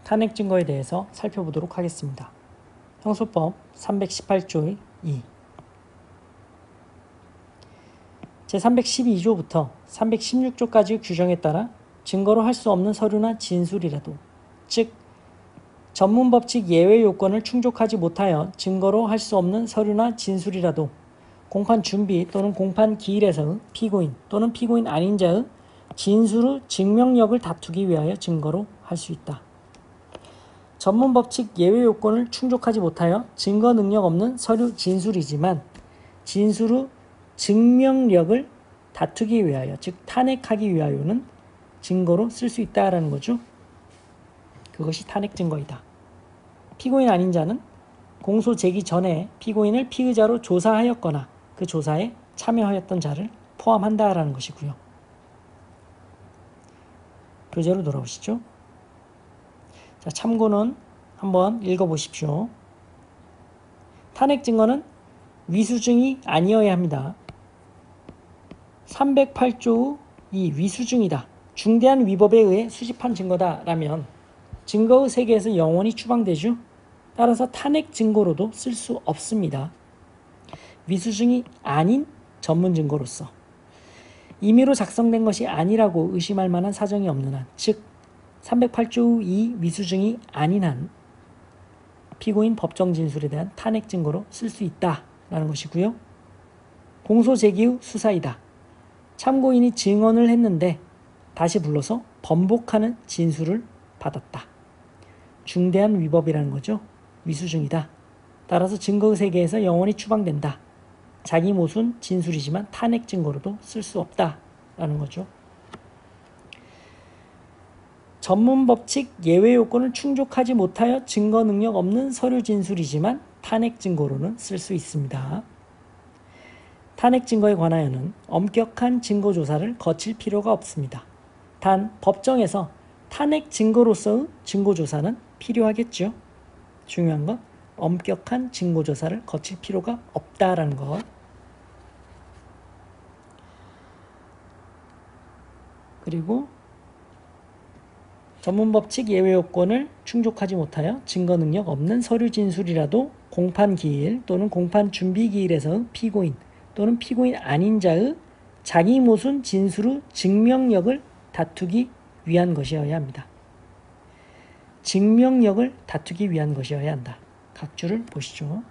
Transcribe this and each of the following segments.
탄핵 증거에 대해서 살펴보도록 하겠습니다. 형소법 318조의 2 제312조부터 316조까지의 규정에 따라 증거로 할 수 없는 서류나 진술이라도, 즉 전문법칙 예외 요건을 충족하지 못하여 증거로 할 수 없는 서류나 진술이라도 공판 준비 또는 공판 기일에서의 피고인 또는 피고인 아닌 자의 진술의 증명력을 다투기 위하여 증거로 할 수 있다. 전문법칙 예외 요건을 충족하지 못하여 증거 능력 없는 서류 진술이지만 진술의 증명력을 다투기 위하여, 즉 탄핵하기 위하여는 증거로 쓸 수 있다라는 거죠. 그것이 탄핵 증거이다. 피고인 아닌 자는 공소 제기 전에 피고인을 피의자로 조사하였거나 그 조사에 참여하였던 자를 포함한다라는 것이고요. 교재로 돌아오시죠. 자, 참고는 한번 읽어보십시오. 탄핵 증거는 위수증이 아니어야 합니다. 308조 이 위수증이다, 중대한 위법에 의해 수집한 증거다라면 증거의 세계에서 영원히 추방되죠. 따라서 탄핵 증거로도 쓸 수 없습니다. 위수증이 아닌 전문 증거로서 임의로 작성된 것이 아니라고 의심할 만한 사정이 없는 한, 즉 308조 이 위수증이 아닌 한 피고인 법정 진술에 대한 탄핵 증거로 쓸 수 있다라는 것이고요. 공소 제기 후 수사이다. 참고인이 증언을 했는데 다시 불러서 번복하는 진술을 받았다. 중대한 위법이라는 거죠. 위수증이다. 따라서 증거의 세계에서 영원히 추방된다. 자기 모순 진술이지만 탄핵 증거로도 쓸 수 없다라는 거죠. 전문법칙 예외 요건을 충족하지 못하여 증거 능력 없는 서류 진술이지만 탄핵 증거로는 쓸 수 있습니다. 탄핵 증거에 관하여는 엄격한 증거 조사를 거칠 필요가 없습니다. 단 법정에서 탄핵 증거로서의 증거 조사는 필요하겠죠. 중요한 건 엄격한 증거 조사를 거칠 필요가 없다라는 것. 그리고 전문법칙 예외 요건을 충족하지 못하여 증거 능력 없는 서류 진술이라도 공판 기일 또는 공판 준비 기일에서 피고인 또는 피고인 아닌 자의 자기 모순 진술의 증명력을 다투기 위한 것이어야 합니다. 증명력을 다투기 위한 것이어야 한다. 각 줄을 보시죠.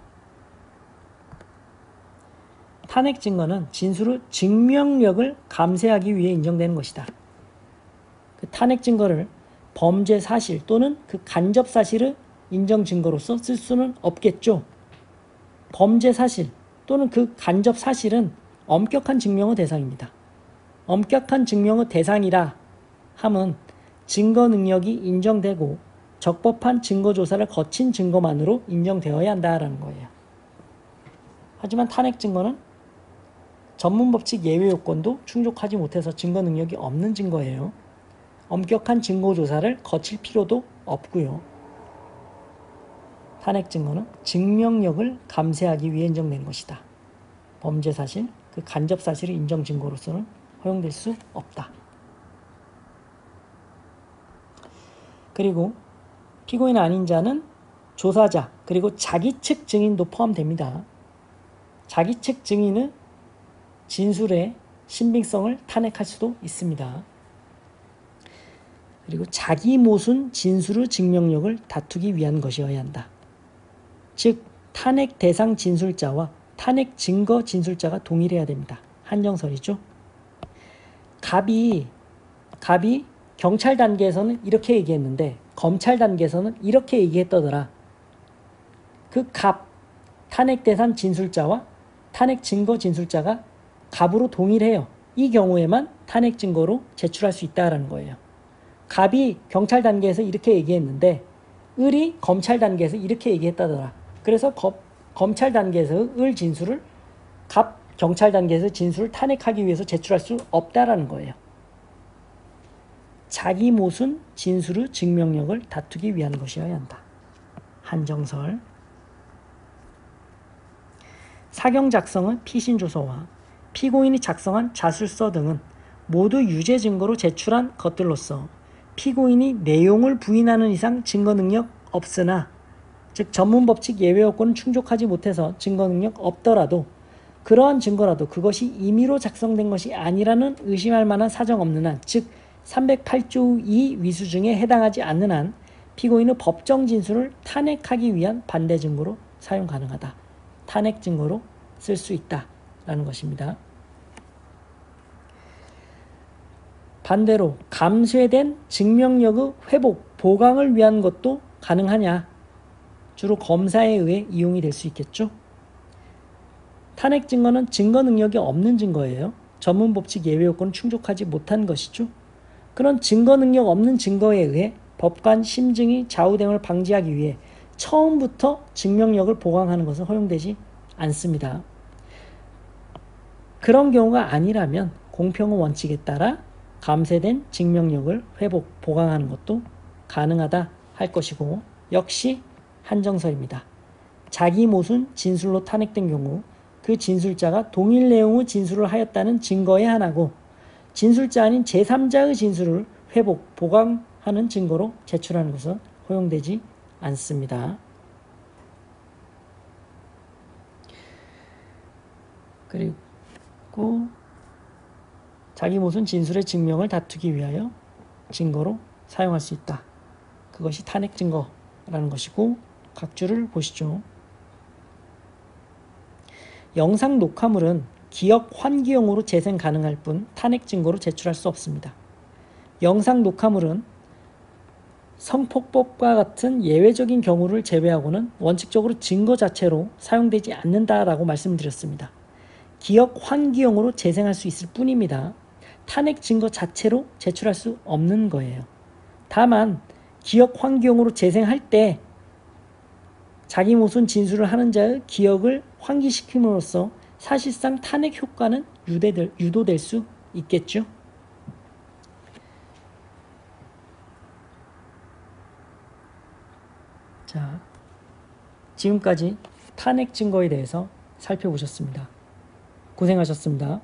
탄핵 증거는 진술의 증명력을 감세하기 위해 인정되는 것이다. 그 탄핵 증거를 범죄 사실 또는 그 간접 사실의 인정 증거로서 쓸 수는 없겠죠. 범죄 사실 또는 그 간접 사실은 엄격한 증명의 대상입니다. 엄격한 증명의 대상이라 함은 증거 능력이 인정되고 적법한 증거 조사를 거친 증거만으로 인정되어야 한다라는 거예요. 하지만 탄핵 증거는 전문법칙 예외 요건도 충족하지 못해서 증거 능력이 없는 증거예요. 엄격한 증거 조사를 거칠 필요도 없고요. 탄핵 증거는 증명력을 감세하기 위해 인정된 것이다. 범죄 사실, 그 간접 사실의 인정 증거로서는 허용될 수 없다. 그리고 피고인 아닌 자는 조사자 그리고 자기 측 증인도 포함됩니다. 자기 측 증인은 진술의 신빙성을 탄핵할 수도 있습니다. 그리고 자기 모순 진술의 증명력을 다투기 위한 것이어야 한다. 즉 탄핵 대상 진술자와 탄핵 증거 진술자가 동일해야 됩니다. 한정설이죠. 갑이 경찰 단계에서는 이렇게 얘기했는데 검찰 단계에서는 이렇게 얘기했더더라. 그 탄핵 대상 진술자와 탄핵 증거 진술자가 갑으로 동일해요. 이 경우에만 탄핵 증거로 제출할 수 있다라는 거예요. 갑이 경찰 단계에서 이렇게 얘기했는데 을이 검찰 단계에서 이렇게 얘기했다더라. 그래서 검찰 단계에서 을 진술을 갑 경찰 단계에서 진술을 탄핵하기 위해서 제출할 수 없다라는 거예요. 자기 모순 진술의 증명력을 다투기 위한 것이어야 한다. 한정설. 사경 작성은 피신 조서와 피고인이 작성한 자술서 등은 모두 유죄 증거로 제출한 것들로서 피고인이 내용을 부인하는 이상 증거 능력 없으나, 즉 전문 법칙 예외 요건은 충족하지 못해서 증거 능력 없더라도 그러한 증거라도 그것이 임의로 작성된 것이 아니라는 의심할 만한 사정 없는 한, 즉 308조 2 위수증에 해당하지 않는 한 피고인의 법정 진술을 탄핵하기 위한 반대 증거로 사용 가능하다. 탄핵 증거로 쓸 수 있다라는 것입니다. 반대로 감쇄된 증명력의 회복, 보강을 위한 것도 가능하냐? 주로 검사에 의해 이용이 될 수 있겠죠. 탄핵 증거는 증거 능력이 없는 증거예요. 전문 법칙 예외 요건을 충족하지 못한 것이죠. 그런 증거 능력 없는 증거에 의해 법관 심증이 좌우됨을 방지하기 위해 처음부터 증명력을 보강하는 것은 허용되지 않습니다. 그런 경우가 아니라면 공평의 원칙에 따라 감쇄된 증명력을 회복, 보강하는 것도 가능하다 할 것이고, 역시 한정설입니다. 자기 모순 진술로 탄핵된 경우 그 진술자가 동일 내용의 진술을 하였다는 증거에 한하고 진술자 아닌 제3자의 진술을 회복, 보강하는 증거로 제출하는 것은 허용되지 않습니다. 그리고 자기 모순 진술의 증명을 다투기 위하여 증거로 사용할 수 있다. 그것이 탄핵 증거라는 것이고, 각주를 보시죠. 영상 녹화물은 기억 환기용으로 재생 가능할 뿐 탄핵 증거로 제출할 수 없습니다. 영상 녹화물은 성폭법과 같은 예외적인 경우를 제외하고는 원칙적으로 증거 자체로 사용되지 않는다라고 말씀드렸습니다. 기억 환기용으로 재생할 수 있을 뿐입니다. 탄핵 증거 자체로 제출할 수 없는 거예요. 다만 기억 환기용으로 재생할 때 자기 모순 진술을 하는 자의 기억을 환기시킴으로써 사실상 탄핵 효과는 유도될 수 있겠죠. 자, 지금까지 탄핵 증거에 대해서 살펴보셨습니다. 고생하셨습니다.